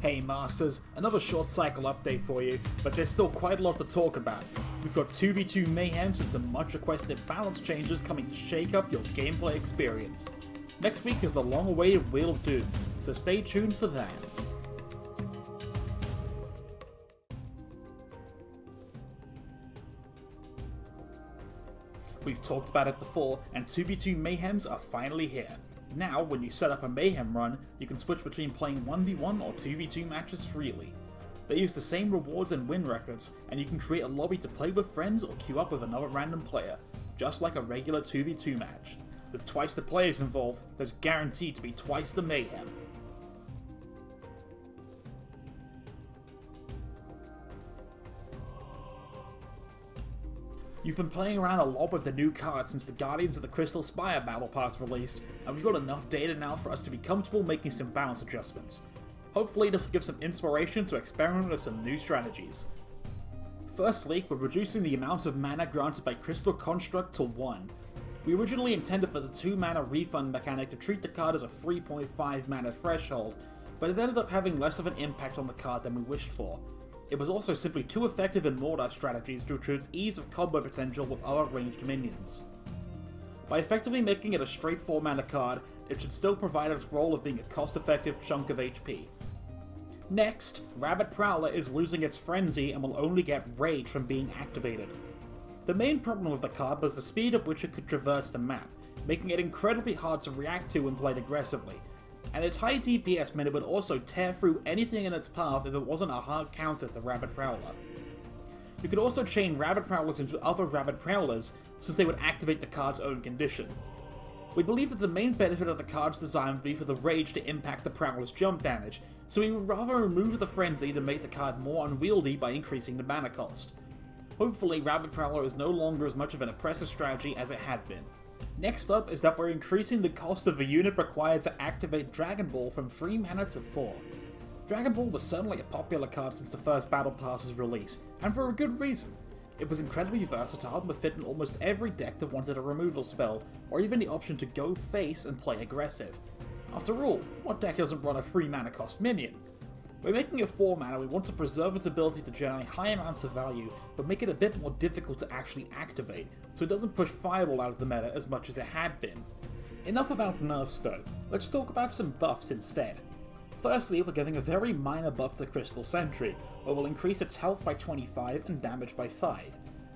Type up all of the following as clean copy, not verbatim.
Hey Masters, another short cycle update for you, but there's still quite a lot to talk about. We've got 2v2 Mayhems and some much requested balance changes coming to shake up your gameplay experience. Next week is the long-awaited Wheel of Doom, so stay tuned for that. We've talked about it before, and 2v2 Mayhems are finally here. Now, when you set up a Mayhem run, you can switch between playing 1v1 or 2v2 matches freely. They use the same rewards and win records, and you can create a lobby to play with friends or queue up with another random player, just like a regular 2v2 match. With twice the players involved, there's guaranteed to be twice the mayhem. You've been playing around a lot with the new cards since the Guardians of the Crystal Spire Battle Pass released, and we've got enough data now for us to be comfortable making some balance adjustments. Hopefully this will give some inspiration to experiment with some new strategies. Firstly, we're reducing the amount of mana granted by Crystal Construct to 1. We originally intended for the 2 mana refund mechanic to treat the card as a 3.5 mana threshold, but it ended up having less of an impact on the card than we wished for. It was also simply too effective in mortar strategies due to its ease of combo potential with other ranged minions. By effectively making it a straight 4 mana card, it should still provide its role of being a cost-effective chunk of HP. Next, Rabid Prowler is losing its frenzy and will only get rage from being activated. The main problem with the card was the speed at which it could traverse the map, making it incredibly hard to react to when played aggressively, and its high DPS meant it would also tear through anything in its path if it wasn't a hard counter to Rabid Prowler. You could also chain Rabid Prowlers into other Rabid Prowlers, since they would activate the card's own condition. We believe that the main benefit of the card's design would be for the rage to impact the Prowler's jump damage, so we would rather remove the frenzy than make the card more unwieldy by increasing the mana cost. Hopefully, Rabid Prowler is no longer as much of an oppressive strategy as it had been. Next up is that we're increasing the cost of the unit required to activate Dragon Ball from 3 mana to 4. Dragon Ball was certainly a popular card since the first Battle Pass's release, and for a good reason. It was incredibly versatile and would fit in almost every deck that wanted a removal spell, or even the option to go face and play aggressive. After all, what deck doesn't run a 3 mana cost minion? By making it 4 mana, we want to preserve its ability to generate high amounts of value, but make it a bit more difficult to actually activate, so it doesn't push Fireball out of the meta as much as it had been. Enough about nerfs though, let's talk about some buffs instead. Firstly, we're giving a very minor buff to Crystal Sentry, where we'll increase its health by 25 and damage by 5.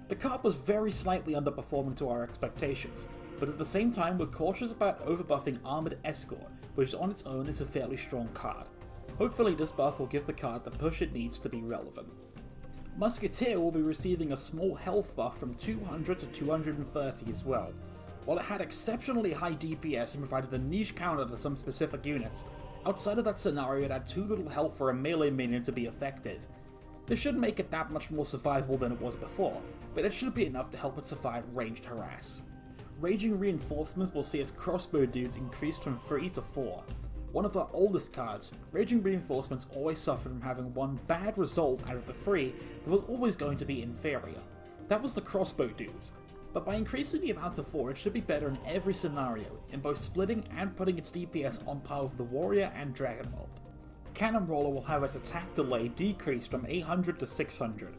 The card was very slightly underperforming to our expectations, but at the same time we're cautious about overbuffing Armored Escort, which on its own is a fairly strong card. Hopefully this buff will give the card the push it needs to be relevant. Musketeer will be receiving a small health buff from 200 to 230 as well. While it had exceptionally high DPS and provided a niche counter to some specific units, outside of that scenario it had too little health for a melee minion to be effective. This should make it that much more survivable than it was before, but it should be enough to help it survive ranged harass. Raging Reinforcements will see its crossbow dudes increased from 3 to 4. One of our oldest cards, Raging Reinforcements always suffered from having one bad result out of the 3 that was always going to be inferior. That was the crossbow dudes, but by increasing the amount to 4 it should be better in every scenario, in both splitting and putting its DPS on par with the Warrior and Dragon Mob. Cannon Roller will have its attack delay decreased from 800 to 600.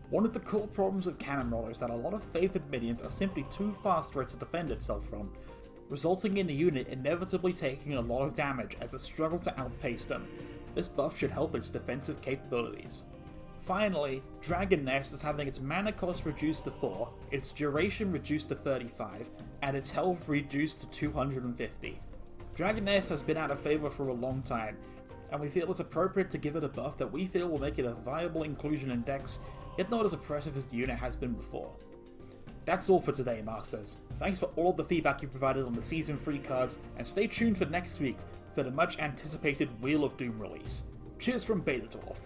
One of the core problems of Cannon Roller is that a lot of favoured minions are simply too fast for it to defend itself from, resulting in the unit inevitably taking a lot of damage as it struggles to outpace them. This buff should help its defensive capabilities. Finally, Dragon Nest is having its mana cost reduced to 4, its duration reduced to 35, and its health reduced to 250. Dragon Nest has been out of favour for a long time, and we feel it's appropriate to give it a buff that we feel will make it a viable inclusion in decks, yet not as oppressive as the unit has been before. That's all for today, Masters. Thanks for all of the feedback you provided on the Season 3 cards, and stay tuned for next week for the much anticipated Wheel of Doom release. Cheers from BetaDwarf.